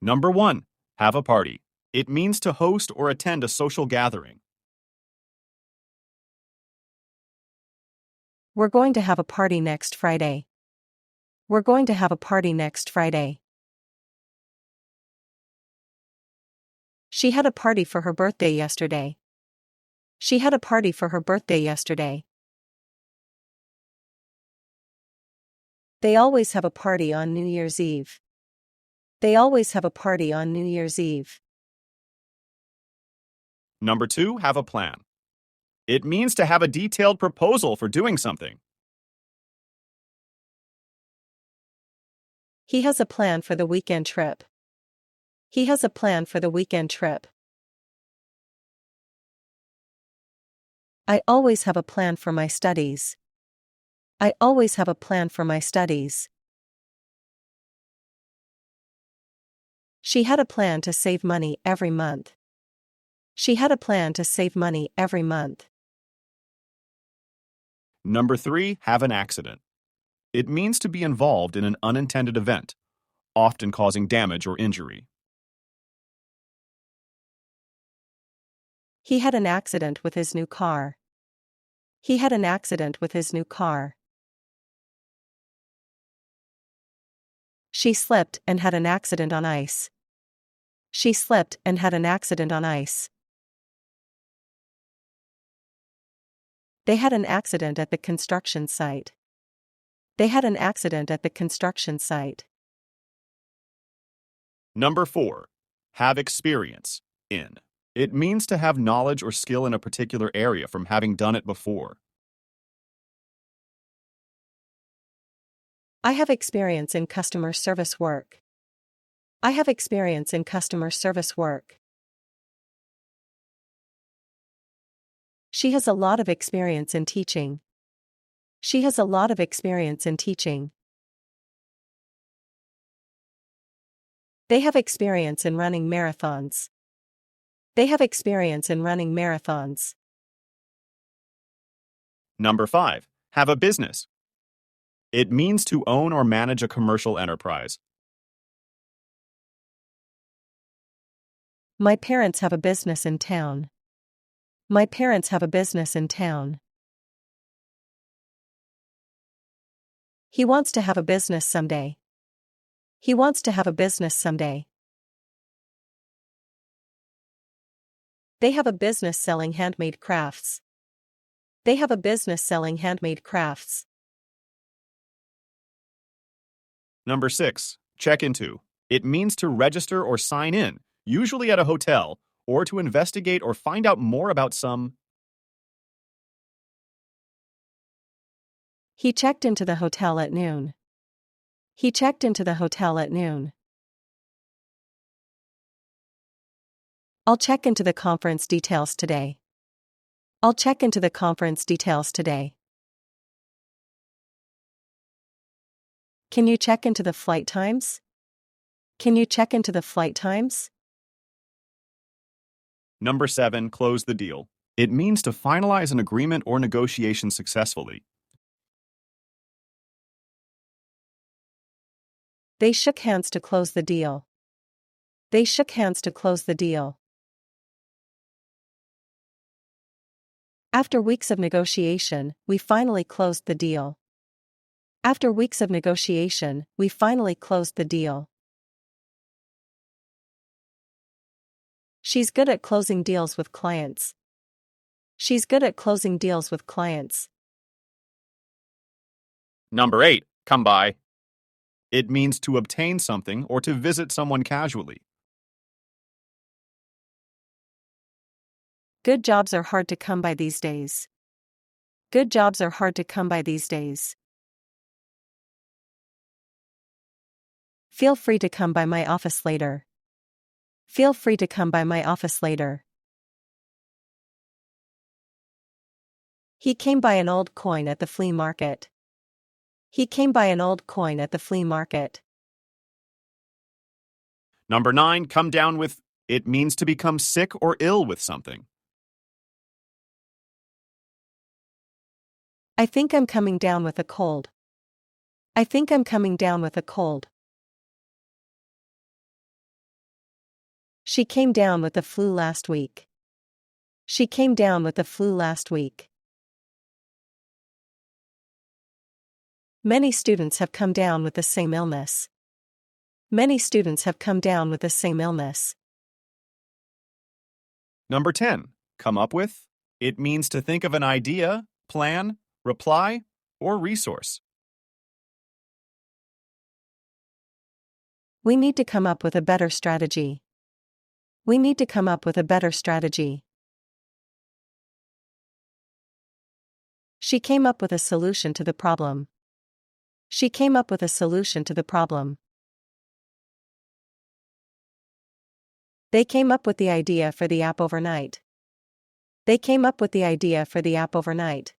Number 1. Have a party. It means to host or attend a social gathering. We're going to have a party next Friday. We're going to have a party next Friday. She had a party for her birthday yesterday. She had a party for her birthday yesterday. They always have a party on New Year's Eve. They always have a party on New Year's Eve. Number 2. Have a plan. It means to have a detailed proposal for doing something. He has a plan for the weekend trip. He has a plan for the weekend trip. I always have a plan for my studies. I always have a plan for my studies. She had a plan to save money every month. She had a plan to save money every month. Number 3. Have an accident. It means to be involved in an unintended event, often causing damage or injury. He had an accident with his new car. He had an accident with his new car. She slipped and had an accident on ice. She slipped and had an accident on ice. They had an accident at the construction site. They had an accident at the construction site. Number 4. Have experience in. It means to have knowledge or skill in a particular area from having done it before. I have experience in customer service work. I have experience in customer service work. She has a lot of experience in teaching. She has a lot of experience in teaching. They have experience in running marathons. They have experience in running marathons. Number 5. Have a business. It means to own or manage a commercial enterprise. My parents have a business in town. My parents have a business in town. He wants to have a business someday. He wants to have a business someday. They have a business selling handmade crafts. They have a business selling handmade crafts. Number 6. Check into. It means to register or sign in, usually at a hotel, or to investigate or find out more about some. He checked into the hotel at noon. He checked into the hotel at noon. I'll check into the conference details today. I'll check into the conference details today. Can you check into the flight times? Can you check into the flight times? Number 7. Close the deal. It means to finalize an agreement or negotiation successfully. They shook hands to close the deal. They shook hands to close the deal. After weeks of negotiation, we finally closed the deal. After weeks of negotiation, we finally closed the deal. She's good at closing deals with clients. She's good at closing deals with clients. Number 8. Come by. It means to obtain something or to visit someone casually. Good jobs are hard to come by these days. Good jobs are hard to come by these days. Feel free to come by my office later. Feel free to come by my office later. He came by an old coin at the flea market. He came by an old coin at the flea market. Number 9. Come down with. It means to become sick or ill with something. I think I'm coming down with a cold. I think I'm coming down with a cold. She came down with the flu last week. She came down with the flu last week. Many students have come down with the same illness. Many students have come down with the same illness. Number 10. Come up with. It means to think of an idea, plan, reply, or resource. We need to come up with a better strategy. We need to come up with a better strategy. She came up with a solution to the problem. She came up with a solution to the problem. They came up with the idea for the app overnight. They came up with the idea for the app overnight.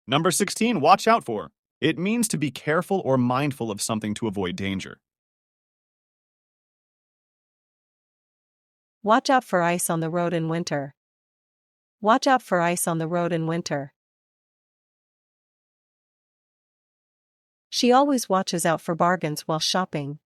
Number 16. Watch out for. It means to be careful or mindful of something to avoid danger. Watch out for ice on the road in winter. Watch out for ice on the road in winter. She always watches out for bargains while shopping.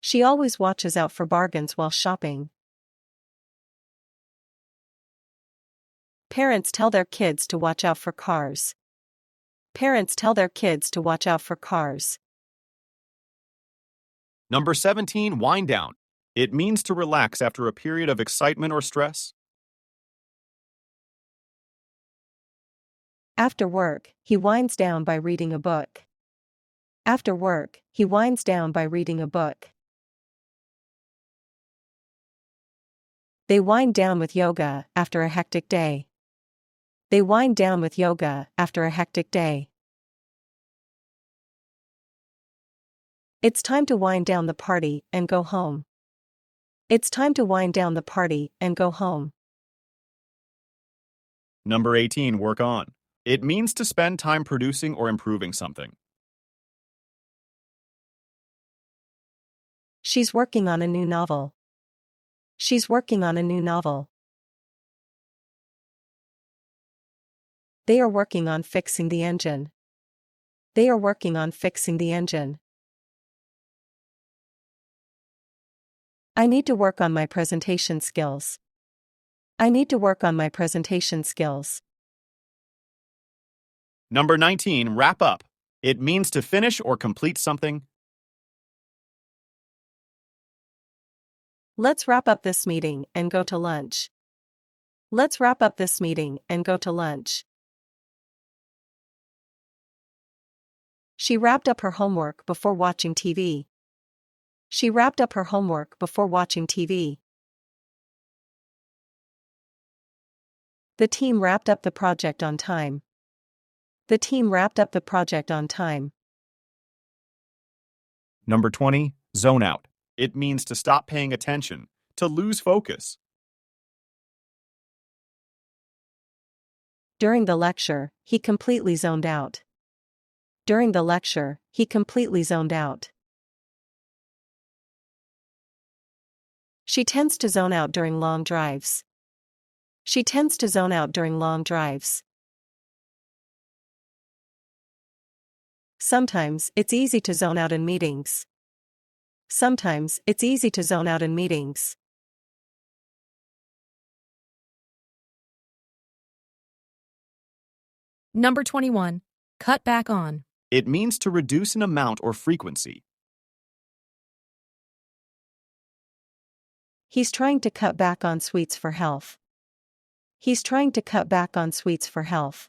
She always watches out for bargains while shopping. Parents tell their kids to watch out for cars. Parents tell their kids to watch out for cars. Number 17. Wind down. It means to relax after a period of excitement or stress. After work, he winds down by reading a book. After work, he winds down by reading a book. They wind down with yoga after a hectic day. They wind down with yoga after a hectic day. It's time to wind down the party and go home. It's time to wind down the party and go home. Number 18, work on. It means to spend time producing or improving something. She's working on a new novel. She's working on a new novel. They are working on fixing the engine. They are working on fixing the engine. I need to work on my presentation skills. I need to work on my presentation skills. Number 19, wrap up. It means to finish or complete something. Let's wrap up this meeting and go to lunch. Let's wrap up this meeting and go to lunch. She wrapped up her homework before watching TV. She wrapped up her homework before watching TV. The team wrapped up the project on time. The team wrapped up the project on time. Number 20, zone out. It means to stop paying attention, to lose focus. During the lecture, he completely zoned out. During the lecture, he completely zoned out. She tends to zone out during long drives. She tends to zone out during long drives. Sometimes it's easy to zone out in meetings. Sometimes it's easy to zone out in meetings. Number 21. Cut back on. It means to reduce an amount or frequency. He's trying to cut back on sweets for health. He's trying to cut back on sweets for health.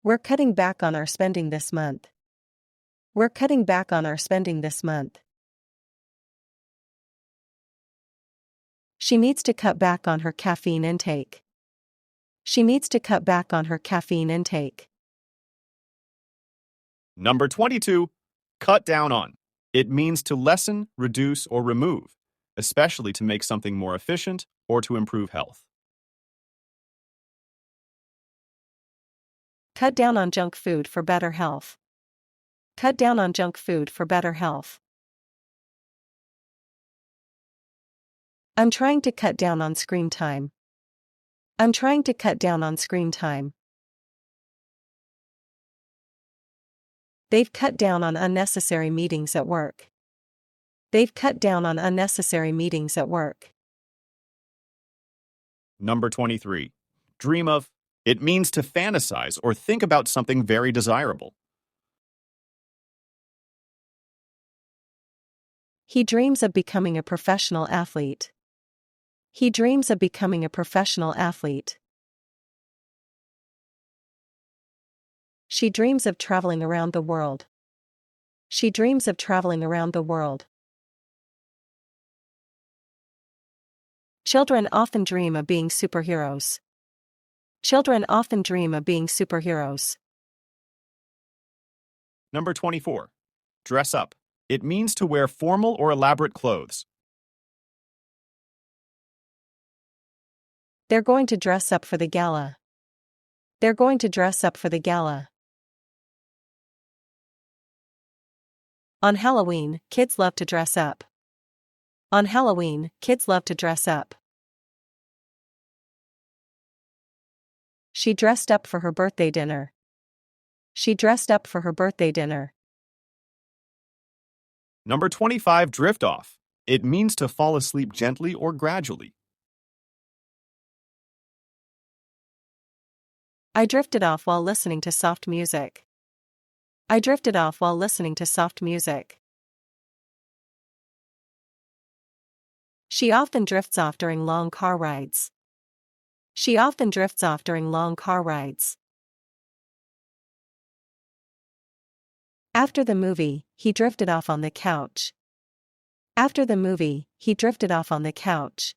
We're cutting back on our spending this month. We're cutting back on our spending this month. She needs to cut back on her caffeine intake. She needs to cut back on her caffeine intake. Number 22, cut down on. It means to lessen, reduce, or remove, especially to make something more efficient or to improve health. Cut down on junk food for better health. Cut down on junk food for better health. I'm trying to cut down on screen time. I'm trying to cut down on screen time. They've cut down on unnecessary meetings at work. They've cut down on unnecessary meetings at work. Number 23, dream of. It means to fantasize or think about something very desirable. He dreams of becoming a professional athlete. He dreams of becoming a professional athlete. She dreams of traveling around the world. She dreams of traveling around the world. Children often dream of being superheroes. Children often dream of being superheroes. Number 24, dress up. It means to wear formal or elaborate clothes. They're going to dress up for the gala. They're going to dress up for the gala. On Halloween, kids love to dress up. On Halloween, kids love to dress up. She dressed up for her birthday dinner. She dressed up for her birthday dinner. Number 25, drift off. It means to fall asleep gently or gradually. I drifted off while listening to soft music. I drifted off while listening to soft music. She often drifts off during long car rides. She often drifts off during long car rides. After the movie, he drifted off on the couch. After the movie, he drifted off on the couch.